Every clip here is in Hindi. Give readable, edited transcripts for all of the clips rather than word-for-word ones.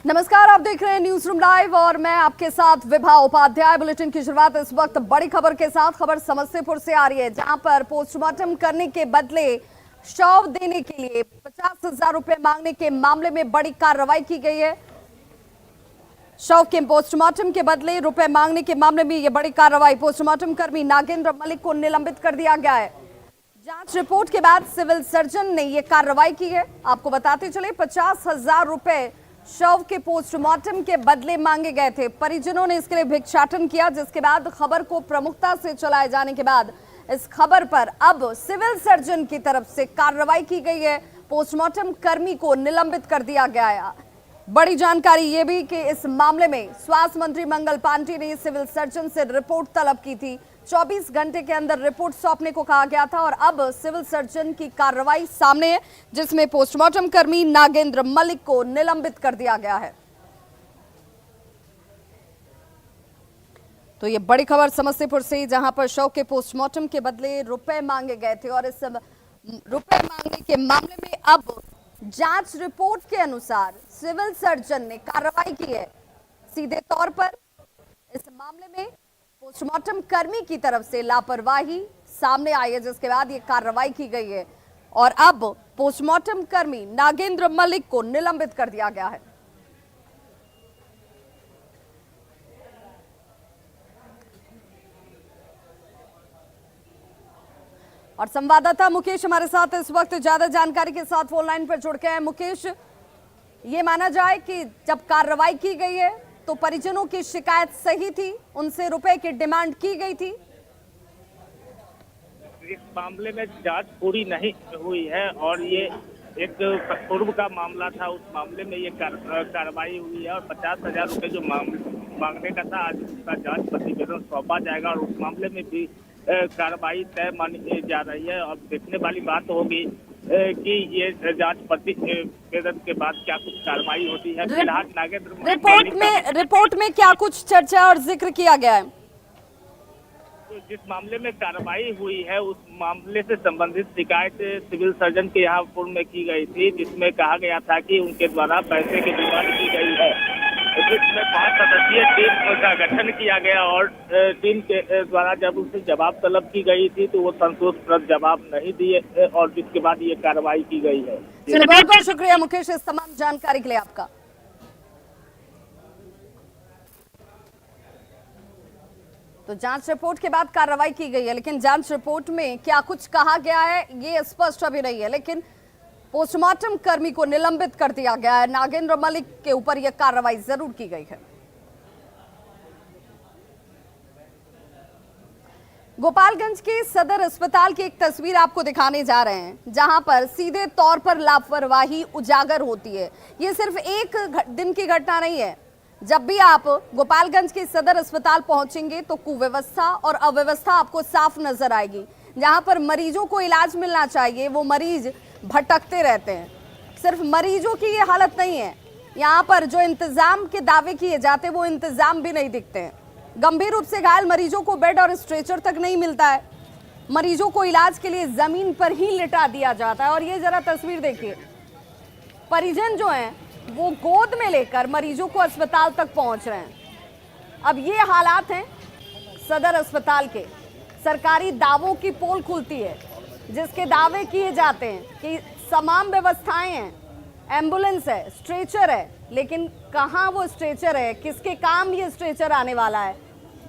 नमस्कार, आप देख रहे हैं न्यूज रूम लाइव और मैं आपके साथ विभा उपाध्याय। बुलेटिन की शुरुआत इस वक्त बड़ी खबर के साथ। खबर समस्तीपुर से आ रही है, जहां पर पोस्टमार्टम करने के बदले शव देने के लिए 50,000 रुपए मांगने के मामले में बड़ी कार्रवाई की गई है। शव के पोस्टमार्टम के बदले रुपए मांगने के मामले में यह बड़ी कार्रवाई। पोस्टमार्टम कर्मी नागेंद्र मलिक को निलंबित कर दिया गया है। जांच रिपोर्ट के बाद सिविल सर्जन ने यह कार्रवाई की है। आपको बताते चले 50,000 रुपए शव के पोस्टमार्टम के बदले मांगे गए थे। परिजनों ने इसके लिए भिक्षाटन किया, जिसके बाद खबर को प्रमुखता से चलाए जाने के बाद इस खबर पर अब सिविल सर्जन की तरफ से कार्रवाई की गई है। पोस्टमार्टम कर्मी को निलंबित कर दिया गया है। बड़ी जानकारी ये भी कि इस मामले में स्वास्थ्य मंत्री मंगल पांडे ने सिविल सर्जन से रिपोर्ट तलब की थी। 24 घंटे के अंदर रिपोर्ट सौंपने को कहा गया था और अब सिविल सर्जन की कार्रवाई सामने है, जिसमें पोस्टमार्टम कर्मी नागेंद्र मलिक को निलंबित कर दिया गया है। तो ये बड़ी खबर समस्तीपुर से, जहां पर शव के पोस्टमार्टम के बदले रुपए मांगे गए थे और इस रुपए मांगने के मामले में अब जांच रिपोर्ट के अनुसार सिविल सर्जन ने कार्रवाई की है। सीधे तौर पर इस मामले में पोस्टमार्टम कर्मी की तरफ से लापरवाही सामने आई है, जिसके बाद ये कार्रवाई की गई है और अब पोस्टमार्टम कर्मी नागेंद्र मलिक को निलंबित कर दिया गया है। और संवाददाता मुकेश हमारे साथ इस वक्त ज्यादा जानकारी के साथ फोन लाइन पर जुड़ गए हैं। मुकेश, ये माना जाए कि जब कार्रवाई की गई है तो परिजनों की शिकायत सही थी, उनसे रुपए की डिमांड की गई थी। इस मामले में जांच पूरी नहीं हुई है और ये एक पूर्व का मामला था। उस मामले में ये कार्रवाई हुई है और 50,000 रुपए जो मांगने का था, आज उसका जांच प्रतिवेदन सौंपा जाएगा और उस मामले में भी कार्रवाई तय मानी जा रही है। और देखने वाली बात होगी कि ये जांच प्रतिवेदन के बाद क्या कुछ कार्रवाई होती है। फिलहाल नागेंद्र रिपोर्ट में क्या कुछ चर्चा और जिक्र किया गया है? तो जिस मामले में कार्रवाई हुई है उस मामले से संबंधित शिकायत सिविल सर्जन के यहाँ पूर्व में की गई थी, जिसमें कहा गया था कि उनके द्वारा पैसे की डिमांड की गई है। जिसमें 5 सदस्यीय टीम का गठन किया गया और टीम के द्वारा जब उनसे जवाब तलब की गई थी तो वो संतोषप्रद जवाब नहीं दिए और जिसके बाद ये कार्रवाई की गई है। बहुत बहुत शुक्रिया मुकेश इस तमाम जानकारी के लिए आपका। तो जांच रिपोर्ट के बाद कार्रवाई की गई है, लेकिन जांच रिपोर्ट में क्या कुछ कहा गया है ये स्पष्ट अभी नहीं है। लेकिन पोस्टमार्टम कर्मी को निलंबित कर दिया गया है। नागेंद्र मलिक के ऊपर यह कार्रवाई जरूर की गई है। गोपालगंज के सदर अस्पताल की एक तस्वीर आपको दिखाने जा रहे हैं, जहां पर सीधे तौर पर लापरवाही उजागर होती है। ये सिर्फ एक दिन की घटना नहीं है। जब भी आप गोपालगंज के सदर अस्पताल पहुंचेंगे तो कुव्यवस्था और अव्यवस्था आपको साफ नजर आएगी। जहां पर मरीजों को इलाज मिलना चाहिए, वो मरीज भटकते रहते हैं। सिर्फ मरीजों की ये हालत नहीं है, यहाँ पर जो इंतजाम के दावे किए जाते हैं वो इंतजाम भी नहीं दिखते हैं। गंभीर रूप से घायल मरीजों को बेड और स्ट्रेचर तक नहीं मिलता है। मरीजों को इलाज के लिए जमीन पर ही लिटा दिया जाता है। और ये जरा तस्वीर देखिए, परिजन जो हैं वो गोद में लेकर मरीजों को अस्पताल तक पहुंच रहे हैं। अब ये हालात हैं सदर अस्पताल के। सरकारी दावों की पोल खुलती है, जिसके दावे किए जाते हैं कि तमाम व्यवस्थाएं हैं, एम्बुलेंस है, स्ट्रेचर है, लेकिन कहाँ वो स्ट्रेचर है, किसके काम ये स्ट्रेचर आने वाला है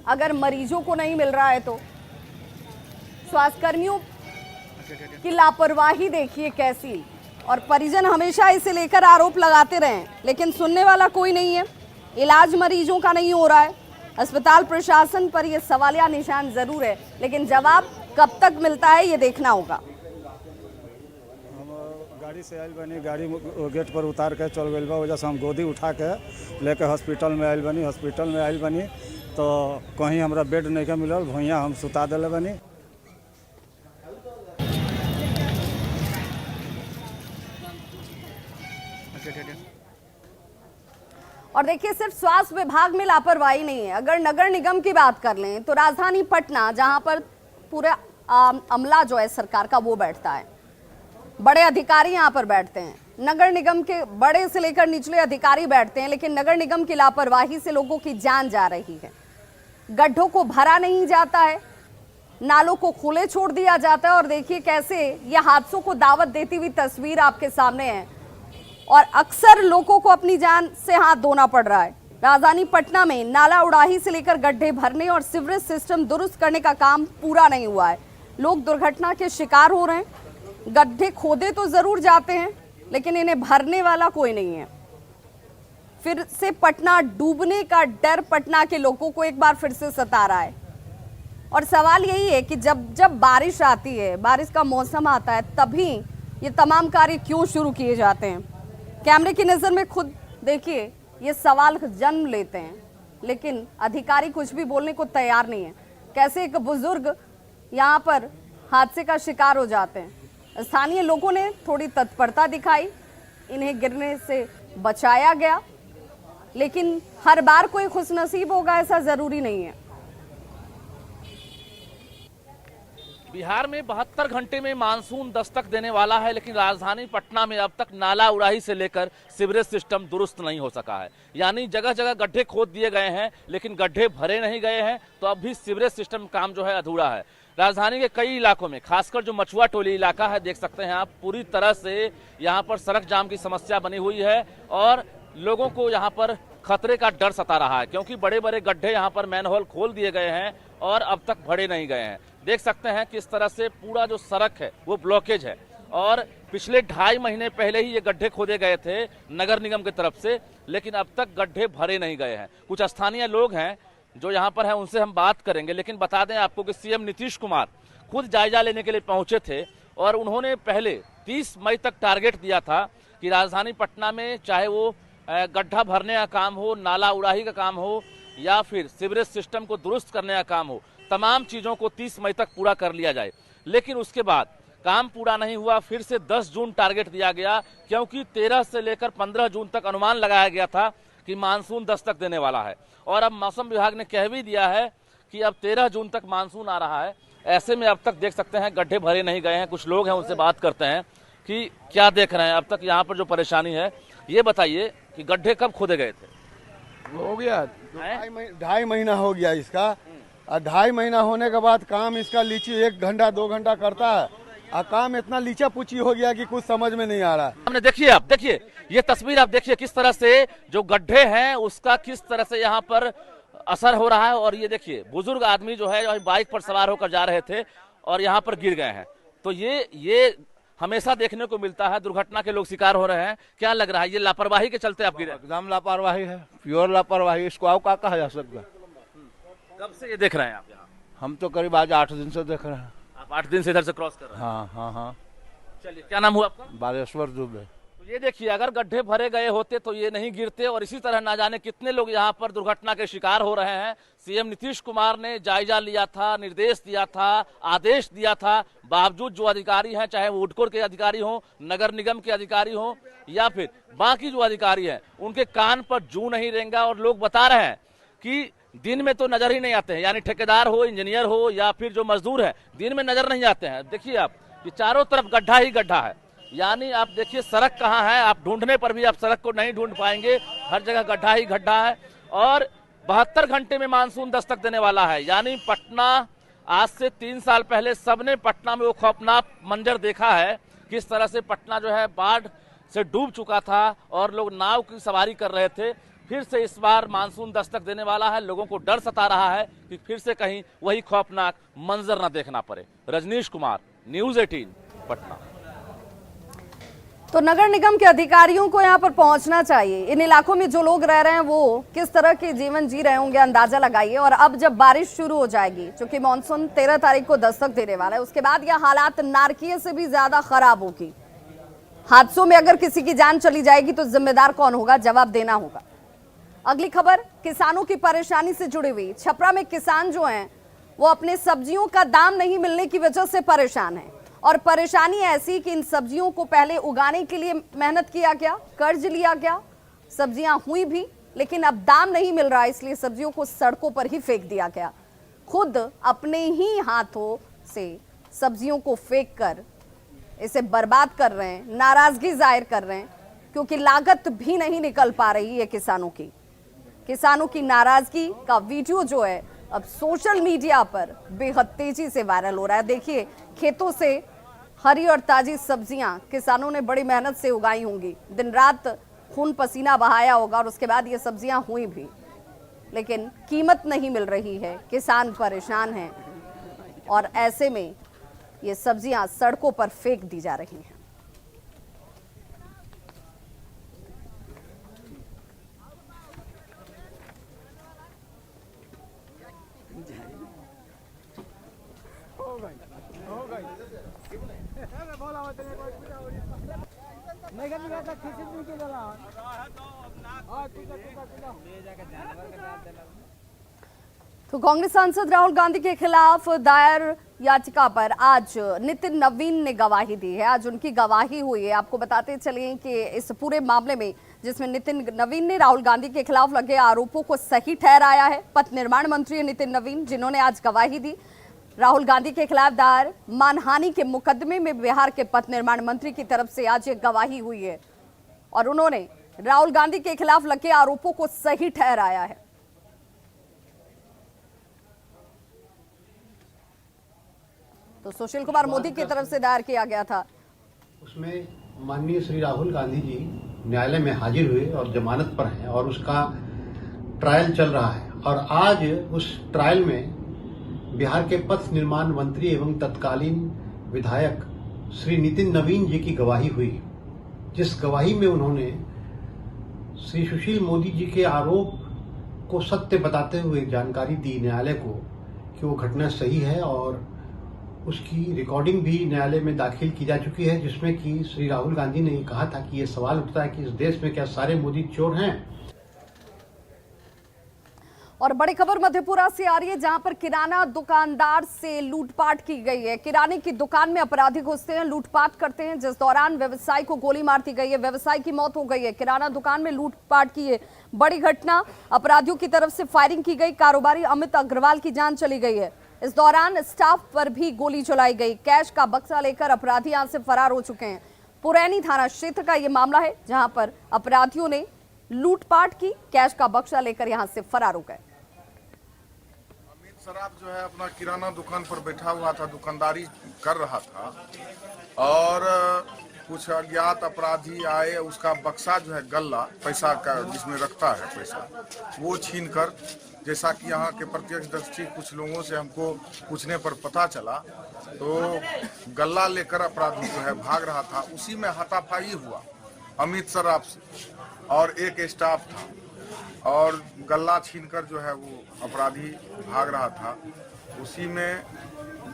अगर मरीजों को नहीं मिल रहा है तो। स्वास्थ्यकर्मियों की लापरवाही देखिए कैसी, और परिजन हमेशा इसे लेकर आरोप लगाते रहे, लेकिन सुनने वाला कोई नहीं है। इलाज मरीजों का नहीं हो रहा है। अस्पताल प्रशासन पर यह सवालिया निशान जरूर है, लेकिन जवाब कब तक मिलता है ये देखना होगा। हम गाड़ी से आयल बनी, गाड़ी गेट पर उतार के चल गई बा, वजह से हम गोदी उठा के लेके हॉस्पिटल में आयल बनी। हॉस्पिटल में आयल बनी तो कहीं हमरा बेड नहीं के मिलल, भैया हम सुता दिले बनी। और देखिए, सिर्फ स्वास्थ्य विभाग में लापरवाही नहीं है। अगर नगर निगम की बात कर लें तो राजधानी पटना, जहां पर पूरा अमला जो है सरकार का वो बैठता है, बड़े अधिकारी यहाँ पर बैठते हैं, नगर निगम के बड़े से लेकर निचले अधिकारी बैठते हैं, लेकिन नगर निगम की लापरवाही से लोगों की जान जा रही है। गड्ढों को भरा नहीं जाता है, नालों को खुले छोड़ दिया जाता है और देखिए कैसे ये हादसों को दावत देती हुई तस्वीर आपके सामने है और अक्सर लोगों को अपनी जान से हाथ धोना पड़ रहा है। राजधानी पटना में नाला उड़ाही से लेकर गड्ढे भरने और सीवरेज सिस्टम दुरुस्त करने का काम पूरा नहीं हुआ है। लोग दुर्घटना के शिकार हो रहे हैं। गड्ढे खोदे तो जरूर जाते हैं, लेकिन इन्हें भरने वाला कोई नहीं है। फिर से पटना डूबने का डर पटना के लोगों को एक बार फिर से सता रहा है और सवाल यही है कि जब बारिश आती है, बारिश का मौसम आता है, तभी ये तमाम कार्य क्यों शुरू किए जाते हैं। कैमरे की नज़र में खुद देखिए ये सवाल जन्म लेते हैं, लेकिन अधिकारी कुछ भी बोलने को तैयार नहीं है। कैसे एक बुजुर्ग यहाँ पर हादसे का शिकार हो जाते हैं। स्थानीय लोगों ने थोड़ी तत्परता दिखाई, इन्हें गिरने से बचाया गया, लेकिन हर बार कोई खुशनसीब होगा ऐसा जरूरी नहीं है। बिहार में 72 घंटे में मानसून दस्तक देने वाला है, लेकिन राजधानी पटना में अब तक नाला उड़ाही से लेकर सीवरेज सिस्टम दुरुस्त नहीं हो सका है। यानी जगह जगह गड्ढे खोद दिए गए हैं, लेकिन गड्ढे भरे नहीं गए हैं, तो अब भी सीवरेज सिस्टम काम जो है अधूरा है। राजधानी के कई इलाकों में, खासकर जो मछुआ टोली इलाका है, देख सकते हैं आप, पूरी तरह से यहाँ पर सड़क जाम की समस्या बनी हुई है और लोगों को यहाँ पर खतरे का डर सता रहा है, क्योंकि बड़े बड़े गड्ढे यहाँ पर मैनहोल खोल दिए गए हैं और अब तक भरे नहीं गए हैं। देख सकते हैं किस तरह से पूरा जो सड़क है वो ब्लॉकेज है और पिछले 2.5 महीने पहले ही ये गड्ढे खोदे गए थे नगर निगम की तरफ से, लेकिन अब तक गड्ढे भरे नहीं गए हैं। कुछ स्थानीय लोग हैं जो यहाँ पर हैं, उनसे हम बात करेंगे, लेकिन बता दें आपको कि सीएम नीतीश कुमार खुद जायजा लेने के लिए पहुंचे थे और उन्होंने पहले 30 मई तक टारगेट दिया था कि राजधानी पटना में चाहे वो गड्ढा भरने का काम हो, नाला उड़ाही का काम हो या फिर सीवरेज सिस्टम को दुरुस्त करने का काम हो, तमाम चीज़ों को 30 मई तक पूरा कर लिया जाए। लेकिन उसके बाद काम पूरा नहीं हुआ, फिर से 10 जून टारगेट दिया गया, क्योंकि 13 से लेकर 15 जून तक अनुमान लगाया गया था कि मानसून दस्तक देने वाला है और अब मौसम विभाग ने कह भी दिया है कि अब 13 जून तक मानसून आ रहा है। ऐसे में अब तक देख सकते हैं गड्ढे भरे नहीं गए हैं। कुछ लोग हैं, उनसे बात करते हैं कि क्या देख रहे हैं अब तक यहाँ पर जो परेशानी है। ये बताइए कि गड्ढे कब खोदे गए थे? हो गया 2.5 महीना हो गया इसका, और 2.5 महीना होने के बाद काम इसका लीची 1 घंटा 2 घंटा करता है और काम इतना लीचा पुची हो गया कि कुछ समझ में नहीं आ रहा। हमने देखिए, आप देखिए ये तस्वीर, आप देखिए किस तरह से जो गड्ढे हैं उसका किस तरह से यहाँ पर असर हो रहा है। और ये देखिए बुजुर्ग आदमी जो है बाइक पर सवार होकर जा रहे थे और यहाँ पर गिर गए हैं। तो ये हमेशा देखने को मिलता है, दुर्घटना के लोग शिकार हो रहे हैं। क्या लग रहा है, ये लापरवाही के चलते आप गिरे? एकदम लापरवाही है, प्योर लापरवाही, इसको आओ क्या कहा जा सकता। कब से ये देख रहे हैं आप यहाँ? हम तो करीब आज 8 दिन से देख रहे हैं। आप 8 दिन से इधर से क्रॉस कर रहे हैं? हाँ। चलिए, क्या नाम हुआ आपका? बालेश्वर दुबे। तो ये देखिए, अगर गड्ढे भरे गए होते तो ये नहीं गिरते और इसी तरह ना जाने कितने लोग यहाँ पर दुर्घटना के शिकार हो रहे हैं। सीएम नीतीश कुमार ने जायजा लिया था, निर्देश दिया था, आदेश दिया था, बावजूद जो अधिकारी हैं, चाहे वो वुडकोर के अधिकारी हों, नगर निगम के अधिकारी हों या फिर बाकी जो अधिकारी हैं, उनके कान पर जू नहीं रेंगा और लोग बता रहे हैं कि दिन में तो नजर ही नहीं आते हैं। यानी ठेकेदार हो, इंजीनियर हो या फिर जो मजदूर है, दिन में नजर नहीं आते हैं। देखिए आप, ये चारों तरफ गड्ढा ही गड्ढा है। यानी आप देखिए सड़क कहाँ है, आप ढूंढने पर भी आप सड़क को नहीं ढूंढ पाएंगे, हर जगह गड्ढा ही गड्ढा है। और 72 घंटे में मानसून दस्तक देने वाला है। यानी पटना, आज से 3 साल पहले सबने पटना में वो खौफनाक मंजर देखा है, किस तरह से पटना जो है बाढ़ से डूब चुका था और लोग नाव की सवारी कर रहे थे। फिर से इस बार मानसून दस्तक देने वाला है। लोगों को डर सता रहा है कि फिर से कहीं वही खौफनाक मंजर न देखना पड़े। रजनीश कुमार, न्यूज़ 18, पटना। तो नगर निगम के अधिकारियों को यहाँ पर पहुंचना चाहिए। इन इलाकों में जो लोग रह रहे हैं वो किस तरह के जीवन जी रहे होंगे, अंदाजा लगाइए। और अब जब बारिश शुरू हो जाएगी, क्योंकि मानसून 13 तारीख को दस्तक देने वाला है, उसके बाद यह हालात नारकीय से भी ज्यादा खराब होगी। हादसों में अगर किसी की जान चली जाएगी तो जिम्मेदार कौन होगा, जवाब देना होगा। अगली खबर किसानों की परेशानी से जुड़ी हुई। छपरा में किसान जो हैं वो अपने सब्जियों का दाम नहीं मिलने की वजह से परेशान हैं। और परेशानी ऐसी कि इन सब्जियों को पहले उगाने के लिए मेहनत किया गया, कर्ज लिया गया, सब्जियां हुई भी, लेकिन अब दाम नहीं मिल रहा, इसलिए सब्जियों को सड़कों पर ही फेंक दिया गया। खुद अपने ही हाथों से सब्जियों को फेंक कर इसे बर्बाद कर रहे हैं, नाराजगी जाहिर कर रहे हैं, क्योंकि लागत भी नहीं निकल पा रही है किसानों की नाराजगी का वीडियो जो है अब सोशल मीडिया पर बेहद तेजी से वायरल हो रहा है। देखिए, खेतों से हरी और ताजी सब्जियां किसानों ने बड़ी मेहनत से उगाई होंगी, दिन रात खून पसीना बहाया होगा और उसके बाद ये सब्जियां हुई भी, लेकिन कीमत नहीं मिल रही है, किसान परेशान हैं और ऐसे में ये सब्जियां सड़कों पर फेंक दी जा रही हैं। तो कांग्रेस सांसद राहुल गांधी के खिलाफ दायर याचिका पर आज नितिन नवीन ने गवाही दी है। आज उनकी गवाही हुई है। आपको बताते चलिए कि इस पूरे मामले में जिसमें नितिन नवीन ने राहुल गांधी के खिलाफ लगे आरोपों को सही ठहराया है। पथ निर्माण मंत्री नितिन नवीन, जिन्होंने आज गवाही दी राहुल गांधी के खिलाफ दायर मानहानि के मुकदमे में, बिहार के पथ निर्माण मंत्री की तरफ से आज ये गवाही हुई है और उन्होंने राहुल गांधी के खिलाफ लगे आरोपों को सही ठहराया है। तो सुशील कुमार मोदी की तरफ से दायर किया गया था। उसमें माननीय श्री राहुल गांधी जी न्यायालय में हाजिर हुए और जमानत पर हैं और उसका ट्रायल चल रहा है और आज उस ट्रायल में बिहार के पथ निर्माण मंत्री एवं तत्कालीन विधायक श्री नितिन नवीन जी की गवाही हुई, जिस गवाही में उन्होंने श्री सुशील मोदी जी के आरोप को सत्य बताते हुए जानकारी दी न्यायालय को कि वो घटना सही है और उसकी रिकॉर्डिंग भी न्यायालय में दाखिल की जा चुकी है, जिसमें कि श्री राहुल गांधी ने कहा था कि ये सवाल उठता है कि इस देश में क्या सारे मोदी चोर हैं। और बड़ी खबर मधेपुरा से आ रही है, जहां पर किराना दुकानदार से लूटपाट की गई है। किराने की दुकान में अपराधी घुसते हैं, लूटपाट करते हैं, जिस दौरान व्यवसायी को गोली मार दी गई है, व्यवसायी की मौत हो गई है। किराना दुकान में लूटपाट की है बड़ी घटना, अपराधियों की तरफ से फायरिंग की गई, कारोबारी अमित अग्रवाल की जान चली गई है। इस दौरान स्टाफ पर भी गोली चलाई गई। कैश का बक्सा लेकर अपराधी यहां से फरार हो चुके हैं। पुरैनी थाना क्षेत्र का यह मामला है, जहां पर अपराधियों ने लूटपाट की, कैश का बक्सा लेकर यहां से फरार हो गए। अमित सराफ जो है अपना किराना दुकान पर बैठा हुआ था, दुकानदारी कर रहा था और कुछ अज्ञात अपराधी आए, उसका बक्सा जो है गल्ला पैसा का जिसमें रखता है पैसा, वो छीन कर, जैसा कि यहाँ के प्रत्यक्षदर्शी कुछ लोगों से हमको पूछने पर पता चला, तो गल्ला लेकर अपराधी जो है भाग रहा था। उसी में हाथापाई हुआ अमित सराफ से और एक स्टाफ था और गल्ला छीनकर जो है वो अपराधी भाग रहा था। उसी में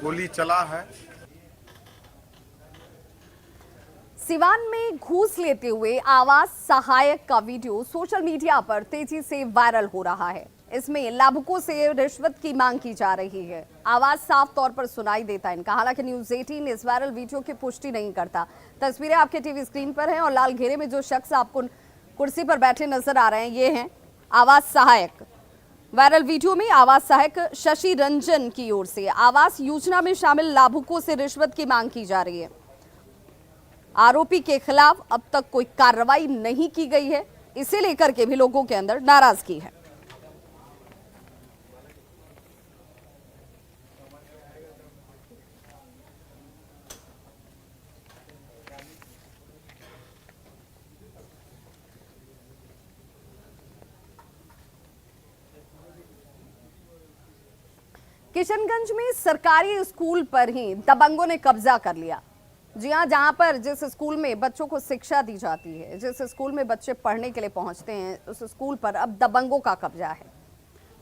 गोली चला है। सिवान में घूस लेते हुए आवास सहायक का वीडियो सोशल मीडिया पर तेजी से वायरल हो रहा है। इसमें लाभुकों से रिश्वत की मांग की जा रही है। आवाज साफ तौर पर सुनाई देता है इनका। हालांकि न्यूज़ 18 इस वायरल वीडियो की पुष्टि नहीं करता। तस्वीरें आपके टीवी स्क्रीन पर हैं और लाल घेरे में जो शख्स आपको कुर्सी पर बैठे नजर आ रहे हैं, ये हैं आवास सहायक। वायरल वीडियो में आवास सहायक शशि रंजन की ओर से आवास योजना में शामिल लाभुकों से रिश्वत की मांग की जा रही है। आरोपी के खिलाफ अब तक कोई कार्रवाई नहीं की गई है, इसे लेकर के भी लोगों के अंदर नाराजगी है। किशनगंज में सरकारी स्कूल पर ही दबंगों ने कब्जा कर लिया। जी हां, जहां पर जिस स्कूल में बच्चों को शिक्षा दी जाती है, जिस स्कूल में बच्चे पढ़ने के लिए पहुंचते हैं, उस स्कूल पर अब दबंगों का कब्जा है।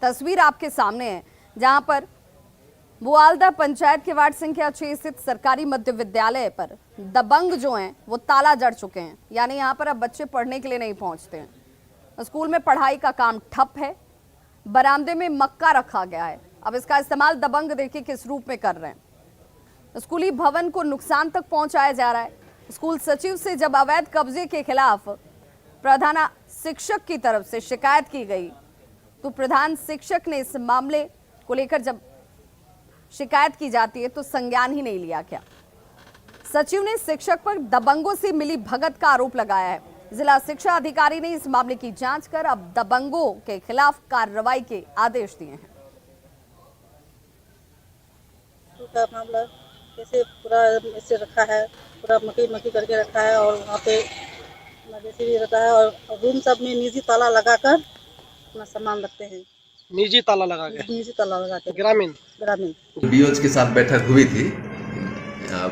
तस्वीर आपके सामने है, जहां पर बुआलदा पंचायत के वार्ड संख्या 6 स्थित सरकारी मध्य विद्यालय पर दबंग जो हैं वो ताला जड़ चुके हैं। यानी यहाँ पर अब बच्चे पढ़ने के लिए नहीं पहुंचते हैं। स्कूल में पढ़ाई का काम ठप है। बरामदे में मक्का रखा गया है। अब इसका इस्तेमाल दबंग देखिए किस रूप में कर रहे हैं। स्कूली भवन को नुकसान तक पहुंचाया जा रहा है। स्कूल सचिव से जब अवैध कब्जे के खिलाफ प्रधान शिक्षक की तरफ से शिकायत की गई, तो प्रधान शिक्षक ने इस मामले को लेकर जब शिकायत की जाती है तो संज्ञान ही नहीं लिया गया। सचिव ने शिक्षक पर दबंगों से मिली भगत का आरोप लगाया है। जिला शिक्षा अधिकारी ने इस मामले की जांच कर अब दबंगों के खिलाफ कार्रवाई के आदेश दिए हैं। का मामला कैसे पूरा ऐसे रखा है, पूरा मक्की करके रखा है और वहाँ पे मवेशी भी रहता है और रूम सब में निजी ताला लगाकर अपना सामान रखते हैं। निजी ताला लगा के ग्रामीण बीओज के साथ बैठक हुई थी।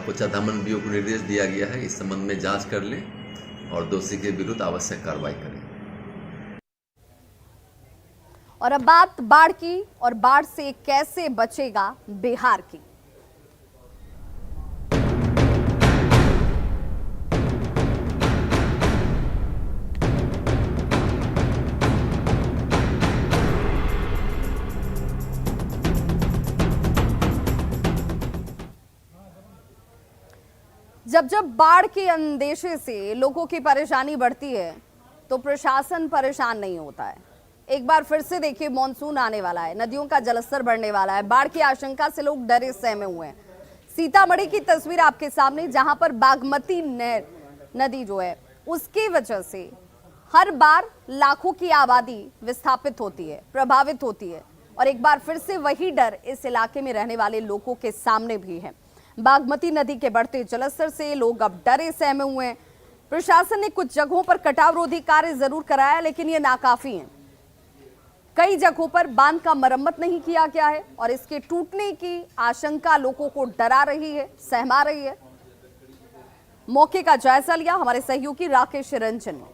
कोचाधामन बीओ को निर्देश दिया गया है इस संबंध में जांच कर ले और दोषी के विरुद्ध आवश्यक कार्रवाई करें। और अब बात बाढ़ की, और बाढ़ से कैसे बचेगा बिहार की। जब जब बाढ़ के अंदेशे से लोगों की परेशानी बढ़ती है तो प्रशासन परेशान नहीं होता है। एक बार फिर से देखिए, मॉनसून आने वाला है, नदियों का जलस्तर बढ़ने वाला है, बाढ़ की आशंका से लोग डरे सहमे हुए हैं। सीतामढ़ी की तस्वीर आपके सामने, जहां पर बागमती नदी जो है उसकी वजह से हर बार लाखों की आबादी विस्थापित होती है, प्रभावित होती है, और एक बार फिर से वही डर इस इलाके में रहने वाले लोगों के सामने भी है। बागमती नदी के बढ़ते जलस्तर से लोग अब डरे सहमे हुए हैं। प्रशासन ने कुछ जगहों पर कटाव रोधी कार्य जरूर कराया, लेकिन ये नाकाफी है। कई जगहों पर बांध का मरम्मत नहीं किया गया है और इसके टूटने की आशंका लोगों को डरा रही है, सहमा रही है। मौके का जायजा लिया हमारे सहयोगी राकेश रंजन ने।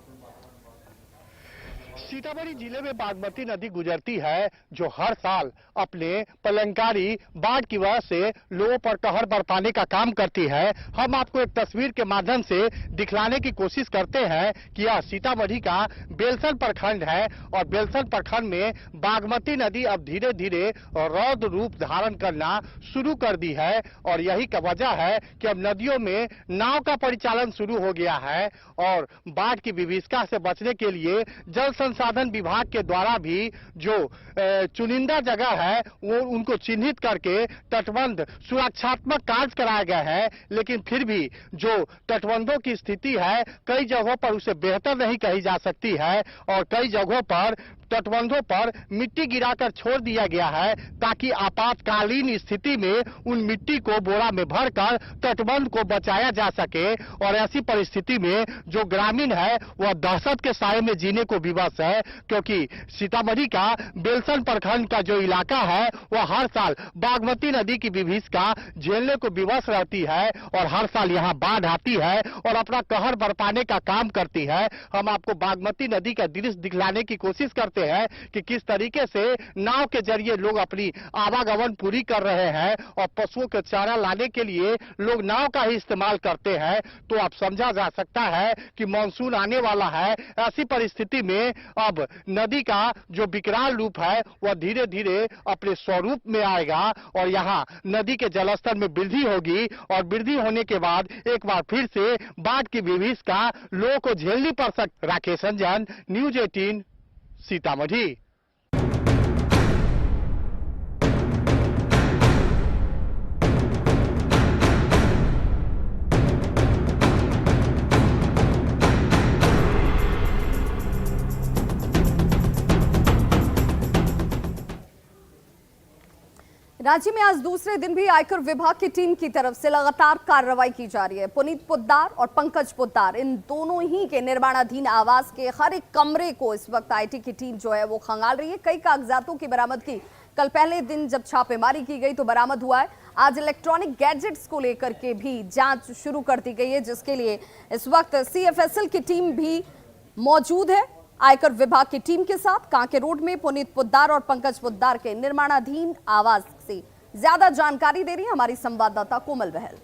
सीतामढ़ी जिले में बागमती नदी गुजरती है, जो हर साल अपने पलंकारी बाढ़ की वजह से लोगों पर कहर बरपाने का काम करती है। हम आपको एक तस्वीर के माध्यम से दिखलाने की कोशिश करते हैं कि यह सीतामढ़ी का बेलसन प्रखंड है और बेलसन प्रखंड में बागमती नदी अब धीरे धीरे रौद्र रूप धारण करना शुरू कर दी है और यही का वजह है कि अब नदियों में नाव का परिचालन शुरू हो गया है और बाढ़ की विभीषिका से बचने के लिए जल संसाधन विभाग के द्वारा भी जो चुनिंदा जगह है वो उनको चिन्हित करके तटबंध सुरक्षात्मक कार्य कराया गया है, लेकिन फिर भी जो तटबंधों की स्थिति है कई जगहों पर उसे बेहतर नहीं कही जा सकती है और कई जगहों पर तटबंधों पर मिट्टी गिराकर छोड़ दिया गया है ताकि आपातकालीन स्थिति में उन मिट्टी को बोरा में भरकर तटबंध को बचाया जा सके। और ऐसी परिस्थिति में जो ग्रामीण है वह दहशत के साए में जीने को विवश है, क्योंकि सीतामढ़ी का बेलसन प्रखंड का जो इलाका है वह हर साल बागमती नदी की विभीषिका झेलने को विवश रहती है और हर साल यहाँ बाढ़ आती है और अपना कहर बरपाने का काम करती है। हम आपको बागमती नदी का दृश्य दिखलाने की कोशिश करते हैं कि किस तरीके से नाव के जरिए लोग अपनी आवागमन पूरी कर रहे हैं और पशुओं के चारा लाने के लिए लोग नाव का ही इस्तेमाल करते हैं। तो अब समझा जा सकता है कि मानसून आने वाला है। ऐसी परिस्थिति में अब नदी का जो विकराल रूप है वह धीरे धीरे अपने स्वरूप में आएगा और यहाँ नदी के जलस्तर में वृद्धि होगी और वृद्धि होने के बाद एक बार फिर से बाढ़ की विभीषिका लोगों को झेलनी पड़ सकती। राकेश रंजन, न्यूज 18 सीतामढ़ी। रांची में आज दूसरे दिन भी आयकर विभाग की टीम की तरफ से लगातार कार्रवाई की जा रही है। पुनीत पोद्दार और पंकज पोद्दार, इन दोनों ही के निर्माणाधीन आवास के हर एक कमरे को इस वक्त आईटी की टीम जो है वो खंगाल रही है। कई कागजातों की बरामदगी कल पहले दिन जब छापेमारी की गई तो बरामद हुआ है। आज इलेक्ट्रॉनिक गैजेट्स को लेकर के भी जांच शुरू कर दी गई है, जिसके लिए इस वक्त CFSL की टीम भी मौजूद है। आयकर विभाग की टीम के साथ कांके रोड में पुनीत पोद्दार और पंकज पोद्दार के निर्माणाधीन आवास से ज्यादा जानकारी दे रही है हमारी संवाददाता कोमल बहल।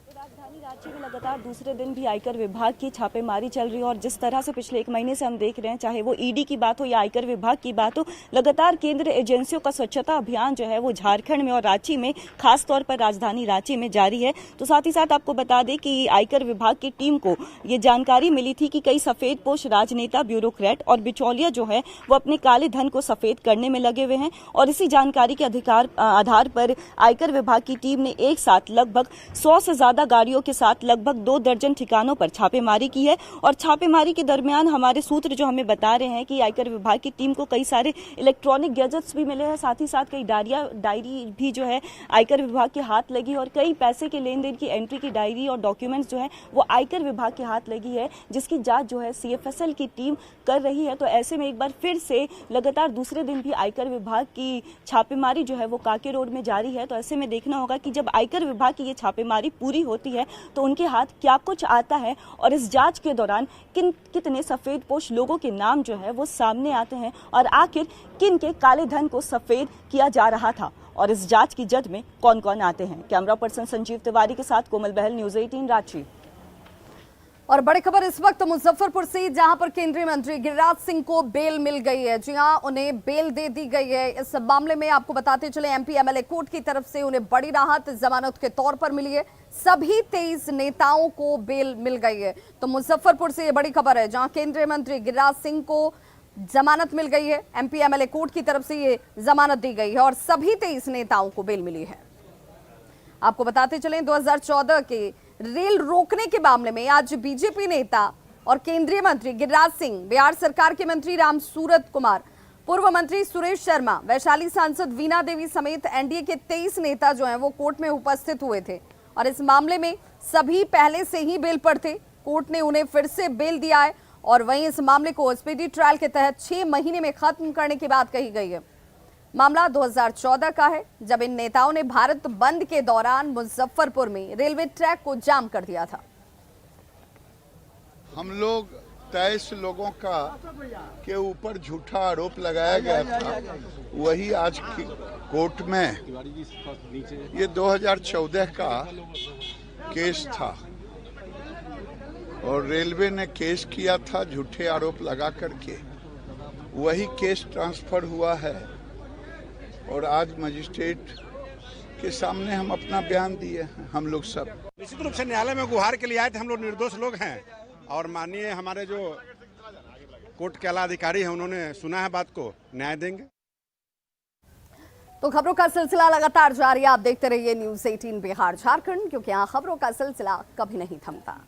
राजधानी रांची में लगातार दूसरे दिन भी आयकर विभाग की छापेमारी चल रही है और जिस तरह से पिछले 1 महीने से हम देख रहे हैं, चाहे वो ईडी की बात हो या आयकर विभाग की बात हो, लगातार केंद्रीय एजेंसियों का स्वच्छता अभियान जो है वो झारखंड में और रांची में, खास तौर पर राजधानी रांची में जारी है। तो साथ ही साथ आपको बता दें कि आयकर विभाग की टीम को ये जानकारी मिली थी कि कई सफेदपोश राजनेता, ब्यूरोक्रेट और बिचौलिया जो है वो अपने काले धन को सफेद करने में लगे हुए हैं और इसी जानकारी के आधार पर आयकर विभाग की टीम ने एक साथ लगभग 100 से ज्यादा गाड़ियों के साथ लगभग 2 दर्जन ठिकानों पर छापेमारी की है। और छापेमारी के दरमियान हमारे सूत्र जो हमें बता रहे हैं कि आयकर विभाग की टीम को कई सारे इलेक्ट्रॉनिक गैजेट्स भी मिले हैं, साथ ही साथ कई डायरी भी जो है आयकर विभाग के हाथ लगी और कई पैसे के लेन देन की एंट्री की डायरी और डॉक्यूमेंट्स जो है वो आयकर विभाग के हाथ लगी है, जिसकी जांच जो है CFSL की टीम कर रही है। तो ऐसे में एक बार फिर से लगातार दूसरे दिन भी आयकर विभाग की छापेमारी जो है वो काके रोड में जारी है। तो ऐसे में देखना होगा कि जब आयकर विभाग की ये छापेमारी पूरी होती है तो उनके हाथ क्या कुछ आता है और इस जांच के दौरान कितने सफेदपोश लोगों के नाम जो है वो सामने आते हैं और आखिर किन के काले धन को सफेद किया जा रहा था और इस जांच की जद में कौन कौन आते हैं। कैमरा पर्सन संजीव तिवारी के साथ कोमल बहल, न्यूज़ 18 रांची। और बड़ी खबर इस वक्त मुजफ्फरपुर से, जहां पर केंद्रीय मंत्री गिरिराज सिंह को बेल मिल गई है। जी हां, उन्हें बेल दे दी गई है। इस मामले में आपको बताते चले MP MLA कोर्ट की तरफ से उन्हें बड़ी राहत जमानत के तौर पर मिली है। सभी 23 नेताओं को बेल मिल गई है। तो मुजफ्फरपुर से ये बड़ी खबर है, जहां केंद्रीय मंत्री गिरिराज सिंह को जमानत मिल गई है। MP MLA कोर्ट की तरफ से ये जमानत दी गई है और सभी 23 नेताओं को बेल मिली है। आपको बताते चलें 2014 के रेल रोकने के मामले में आज बीजेपी नेता और केंद्रीय मंत्री गिरिराज सिंह, बिहार सरकार के मंत्री रामसूरत कुमार, पूर्व मंत्री सुरेश शर्मा, वैशाली सांसद वीणा देवी समेत NDA के 23 नेता जो हैं वो कोर्ट में उपस्थित हुए थे और इस मामले में सभी पहले से ही बेल पर थे। कोर्ट ने उन्हें फिर से बेल दिया है और वहीं इस मामले को स्पीडी ट्रायल के तहत 6 महीने में खत्म करने की बात कही गई है। मामला 2014 का है, जब इन नेताओं ने भारत बंद के दौरान मुजफ्फरपुर में रेलवे ट्रैक को जाम कर दिया था। हम लोग 23 लोगों का के ऊपर झूठा आरोप लगाया गया था, वही आज की कोर्ट में ये 2014 का केस था और रेलवे ने केस किया था झूठे आरोप लगा करके। वही केस ट्रांसफर हुआ है और आज मजिस्ट्रेट के सामने हम अपना बयान दिए हैं। हम लोग सब निश्चित रूप से न्यायालय में गुहार के लिए आए थे। हम लोग निर्दोष लोग हैं और माननीय हमारे जो कोर्ट के आला अधिकारी हैं उन्होंने सुना है बात को, न्याय देंगे। तो खबरों का सिलसिला लगातार जारी है। आप देखते रहिए न्यूज़ 18 बिहार झारखंड, क्योंकि यहाँ खबरों का सिलसिला कभी नहीं थमता।